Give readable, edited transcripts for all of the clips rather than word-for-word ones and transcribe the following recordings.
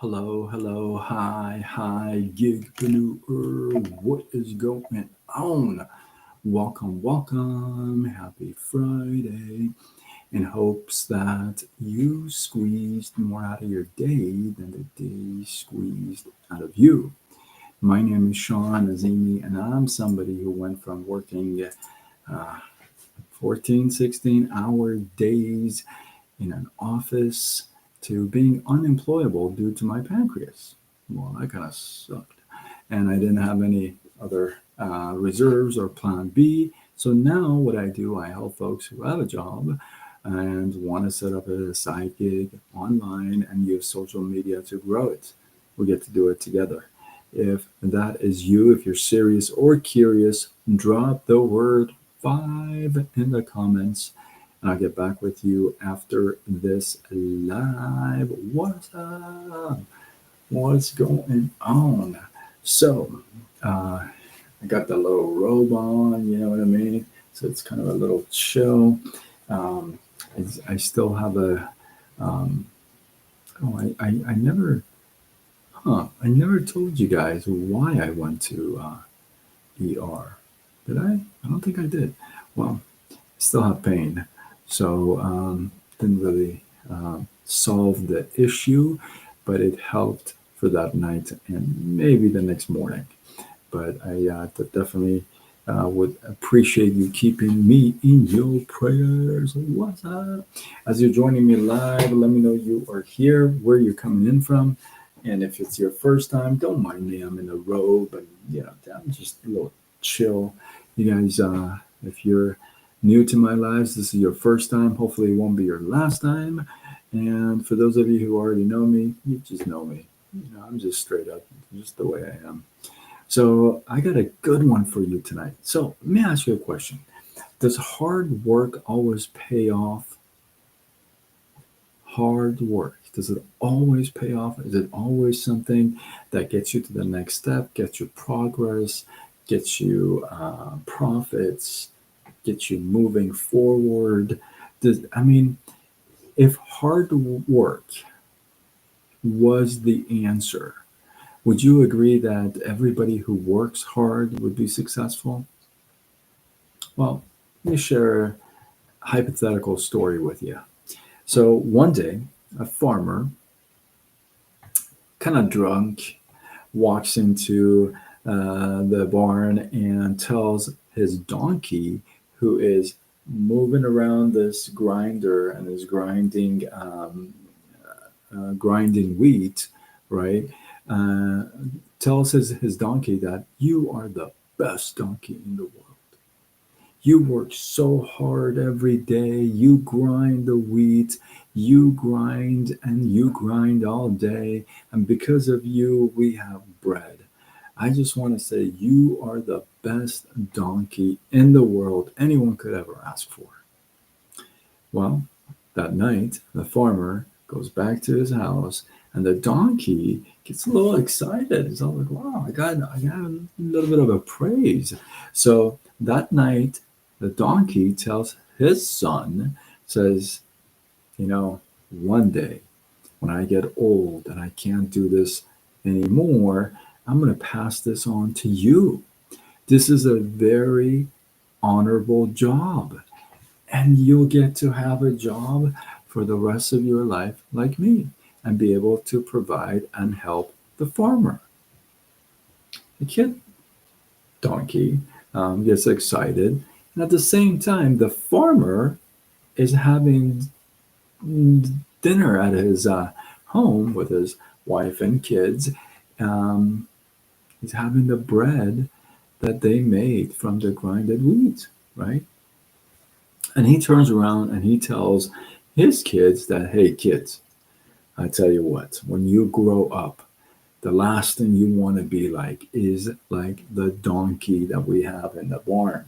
Hello, hi, gigpreneur. What is going on? Welcome. Happy Friday. In hopes that you squeezed more out of your day than the day squeezed out of you. My name is Sean Azimi, and I'm somebody who went from working uh, 14, 16-hour days in an office to being unemployable due to my pancreas. Well, that kind of sucked. And I didn't have any other reserves or plan B. So now what I do, I help folks who have a job and want to set up a side gig online and use social media to grow it. We get to do it together. If that is you, if you're serious or curious, drop the word 5 in the comments and I'll get back with you after this live. What's up? What's going on? So, I got the little robe on, you know what I mean? So it's kind of a little chill. Um, I still have um, I never, I never told you guys why I went to ER. Did I? I don't think I did. Well, still have pain. So didn't really solve the issue, but it helped for that night and maybe the next morning. But I definitely would appreciate you keeping me in your prayers. What's up? As you're joining me live, let me know you are here, where you're coming in from. And if it's your first time, don't mind me. I'm in a robe and, I'm just a little chill. You guys, if you're new to my lives, this is your first time. Hopefully, it won't be your last time. And for those of you who already know me, you just know me. I'm just straight up, just the way I am. So I got a good one for you tonight. So let me ask you a question. Does hard work always pay off? Hard work. Does it always pay off? Is it always something that gets you to the next step, gets you progress, gets you profits, gets you moving forward? If hard work was the answer, would you agree that everybody who works hard would be successful? Well, let me share a hypothetical story with you. So one day, a farmer, kind of drunk, walks into the barn and tells his donkey, who is moving around this grinder and is grinding wheat, right? Uh, tells his donkey that you are the best donkey in the world. You work so hard every day. You grind the wheat. You grind and you grind all day. And because of you, we have bread. I just want to say you are the best donkey in the world anyone could ever ask for. Well, that night, the farmer goes back to his house and the donkey gets a little excited. He's all like, wow, I got a little bit of a praise. So that night, the donkey tells his son, says, one day when I get old and I can't do this anymore, I'm going to pass this on to you. This is a very honorable job, and you'll get to have a job for the rest of your life like me and be able to provide and help the farmer. The kid donkey gets excited, and at the same time, the farmer is having dinner at his home with his wife and kids. Um, he's having the bread that they made from the grinded wheat, right? And he turns around and he tells his kids that, hey, kids, I tell you what, when you grow up, the last thing you want to be like is like the donkey that we have in the barn,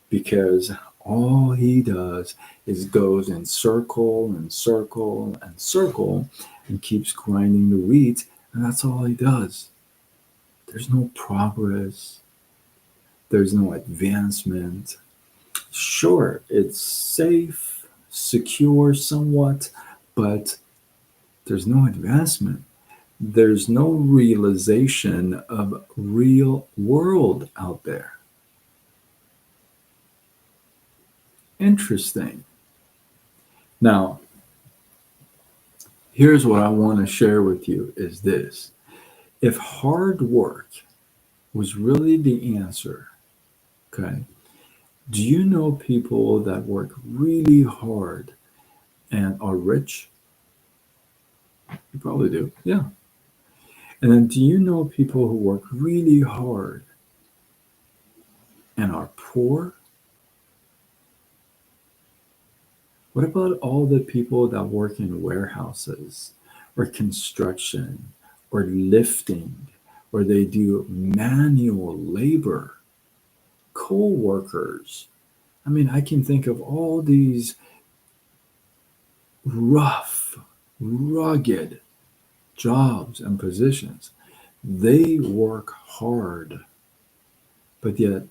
because all he does is goes in circle and circle and circle and keeps grinding the wheat, and that's all he does. There's no progress, there's no advancement. Sure, it's safe, secure somewhat, but there's no advancement. there's no realization of real world out there. Interesting. Now, here's what I want to share with you is this. If hard work was really the answer, okay, do you know people that work really hard and are rich? You probably do. Yeah. And then do you know people who work really hard and are poor? What about all the people that work in warehouses or construction or lifting or they do manual labor, co-workers? I mean, I can think of all these rough, rugged jobs and positions. They work hard, but yet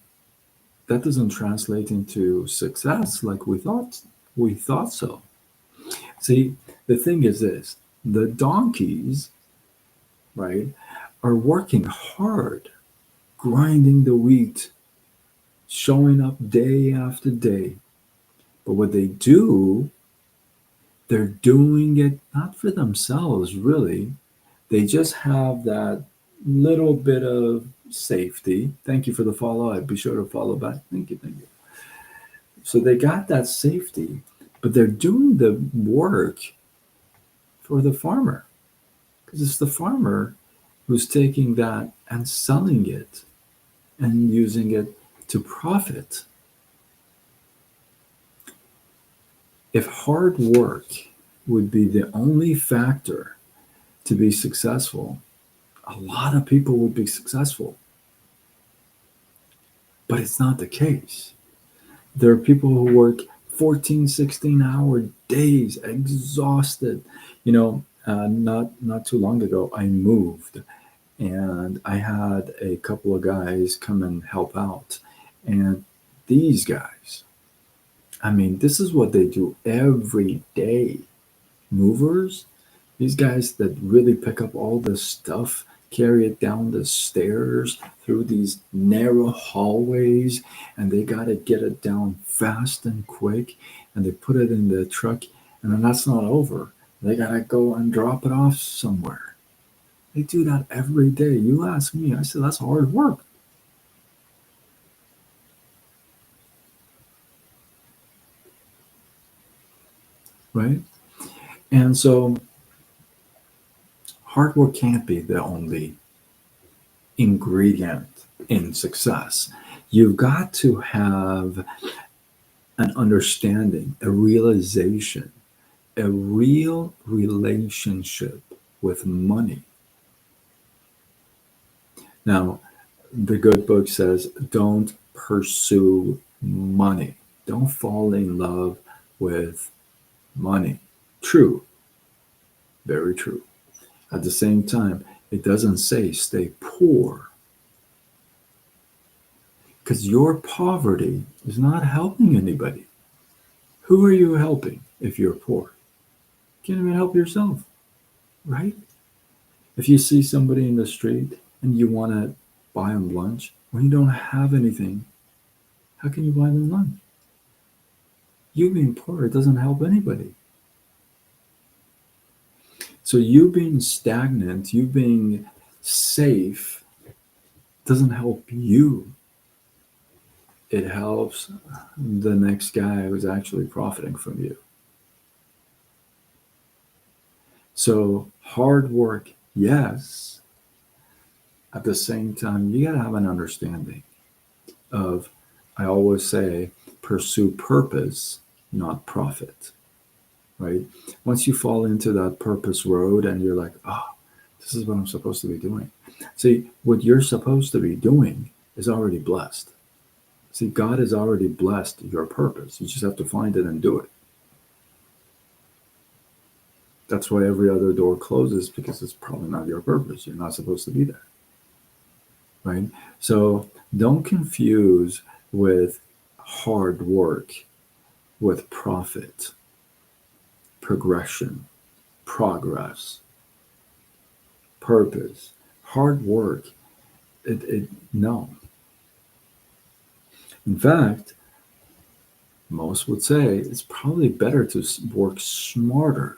that doesn't translate into success like we thought so. See, the thing is this, the donkeys, right, are working hard, grinding the wheat, showing up day after day. But what they do, they're doing it not for themselves, really. They just have that little bit of safety. Thank you for the follow. I'd be sure to follow back. Thank you. Thank you. So they got that safety, but they're doing the work for the farmer because it's the farmer who's taking that and selling it and using it to profit. If hard work would be the only factor to be successful, a lot of people would be successful. But it's not the case. There are people who work 14, 16-hour days, exhausted. Not too long ago, I moved and I had a couple of guys come and help out. And these guys, I mean, this is what they do every day. Movers, these guys that really pick up all this stuff, carry it down the stairs through these narrow hallways, and they got to get it down fast and quick, and they put it in the truck, and then that's not over. They got to go and drop it off somewhere. They do that every day. You ask me, I said, that's hard work. Right? And so hard work can't be the only ingredient in success. You've got to have an understanding, a realization, a real relationship with money. Now, the good book says, don't pursue money. Don't fall in love with money. True, very true. At the same time, it doesn't say stay poor, because your poverty is not helping anybody. Who are you helping if you're poor? You can't even help yourself, right? If you see somebody in the street and you want to buy them lunch, when you don't have anything, how can you buy them lunch? You being poor, it doesn't help anybody. So you being stagnant, you being safe, doesn't help you. It helps the next guy who's actually profiting from you. So hard work, yes. At the same time, you got to have an understanding of, I always say, pursue purpose, not profit, right? Once you fall into that purpose road and you're like, oh, this is what I'm supposed to be doing. See, what you're supposed to be doing is already blessed. See, God has already blessed your purpose. You just have to find it and do it. That's why every other door closes, because it's probably not your purpose. You're not supposed to be there, right? So don't confuse with hard work with profit, progression, progress. purpose, hard work. No. In fact, most would say it's probably better to work smarter,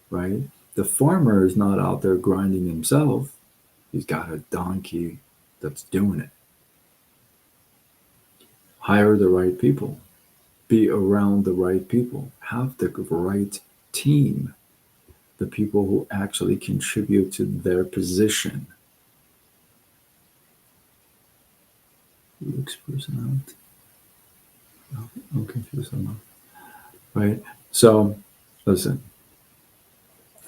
right? The farmer is not out there grinding himself. He's got a donkey that's doing it. Hire the right people, be around the right people, have the right team, the people who actually contribute to their position. Looks personality. I'm confused somehow. Right? So, listen,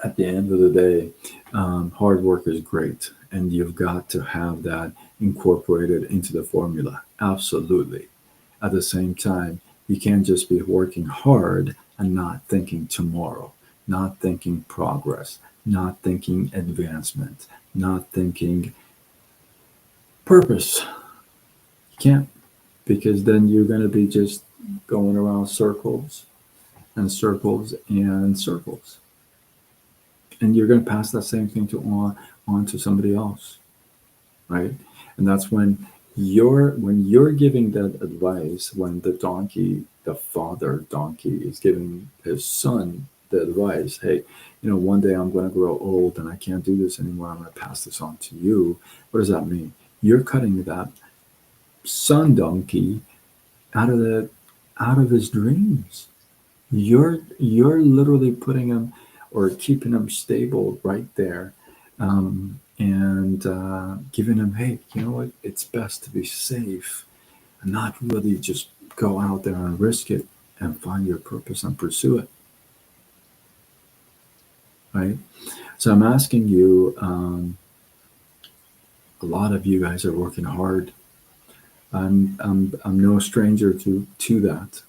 at the end of the day, hard work is great, and you've got to have that incorporated into the formula. Absolutely. At the same time, you can't just be working hard and not thinking tomorrow, not thinking progress, not thinking advancement, not thinking purpose. You can't, because then you're going to be just going around circles and circles and circles. And you're going to pass that same thing on to somebody else, right? And that's when you're giving that advice, when the father donkey is giving his son the advice, hey, one day I'm going to grow old and I can't do this anymore. I'm going to pass this on to you. What does that mean? You're cutting that son donkey out of his dreams. You're literally putting him or keeping him stable right there, and giving him, hey, you know what? It's best to be safe and not really just go out there and risk it and find your purpose and pursue it, right? So I'm asking you. A lot of you guys are working hard. I'm no stranger to that,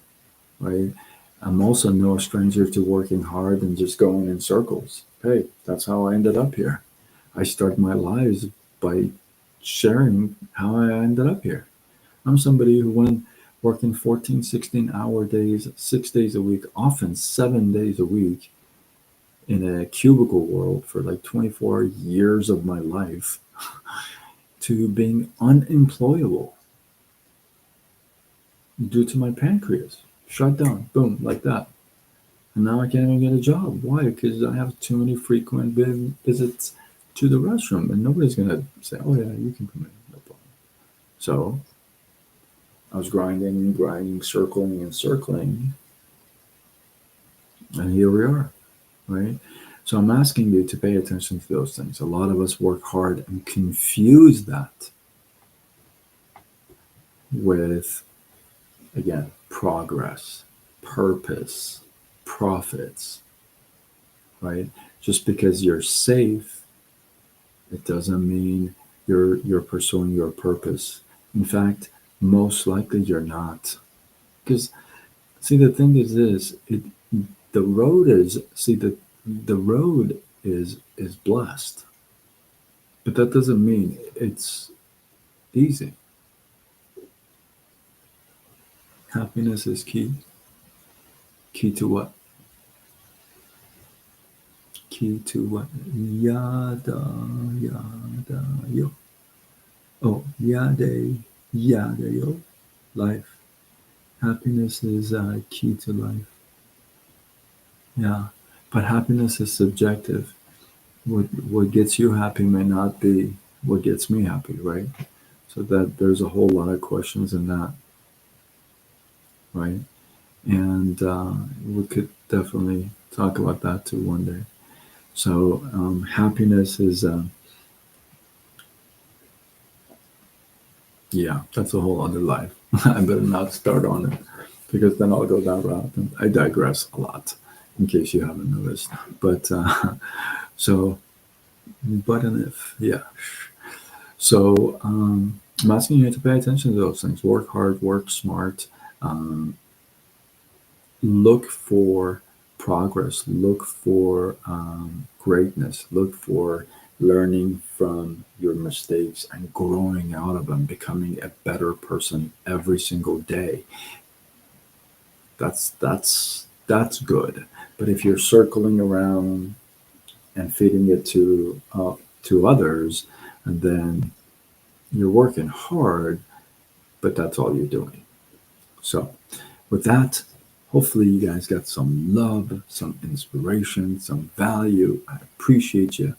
right? I'm also no stranger to working hard and just going in circles. Hey, that's how I ended up here. I started my lives by sharing how I ended up here. I'm somebody who went working 14, 16-hour days, 6 days a week, often 7 days a week in a cubicle world for like 24 years of my life to being unemployable due to my pancreas. Shut down, boom, like that. And now I can't even get a job. Why? Because I have too many frequent visits to the restroom, and nobody's gonna say, "Oh yeah, you can come in, no problem." So I was grinding and grinding, circling and circling, and here we are, right? So I'm asking you to pay attention to those things. A lot of us work hard and confuse that with, again, progress, purpose, profits, right? Just because you're safe, it doesn't mean you're pursuing your purpose. In fact, most likely you're not. Because see, the thing is this, the road is see the road is blessed. But that doesn't mean it's easy. Happiness is key. Key to what? Key to what? Yada yada yo. Oh, yada yo. Life. Happiness is key to life. Yeah, but happiness is subjective. What gets you happy may not be what gets me happy, right? So that there's a whole lot of questions in that, right? And we could definitely talk about that too one day. So happiness is, yeah, that's a whole other life. I better not start on it because then I'll go that route. And I digress a lot, in case you haven't noticed. But so, but and if, yeah. So I'm asking you to pay attention to those things. Work hard, work smart. Um, Look for progress. Look for greatness. Look for learning from your mistakes and growing out of them, becoming a better person every single day. That's good. But if you're circling around and feeding it to to others, and then you're working hard, but that's all you're doing. So, with that, hopefully you guys got some love, some inspiration, some value. I appreciate you.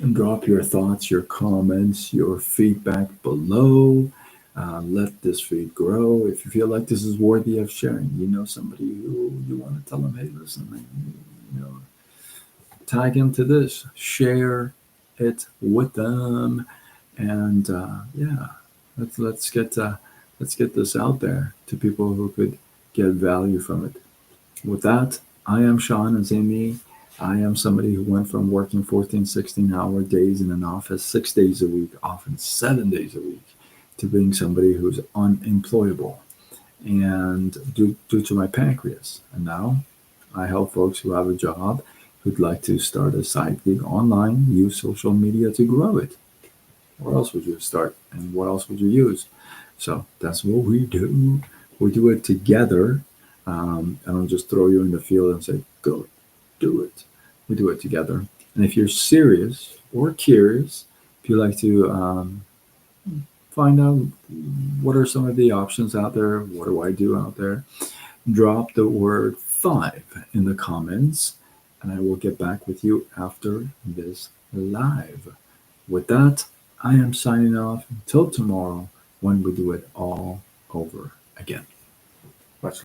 And drop your thoughts, your comments, your feedback below. Let this feed grow. If you feel like this is worthy of sharing, you know somebody who you want to tell them, hey, listen, man, tag into this, share it with them, and yeah, let's get this out there to people who could get value from it. With that, I am Sean, and Amy. I am somebody who went from working 14, 16-hour days in an office 6 days a week, often 7 days a week, to being somebody who's unemployable and due to my pancreas. And now I help folks who have a job who'd like to start a side gig online, use social media to grow it. Where else would you start? And what else would you use? So that's what we do. We do it together. I don't just throw you in the field and say, go do it. We do it together. And if you're serious or curious, if you like to find out what are some of the options out there, what do I do out there, drop the word 5 in the comments, and I will get back with you after this live. With that, I am signing off until tomorrow when we do it all over again.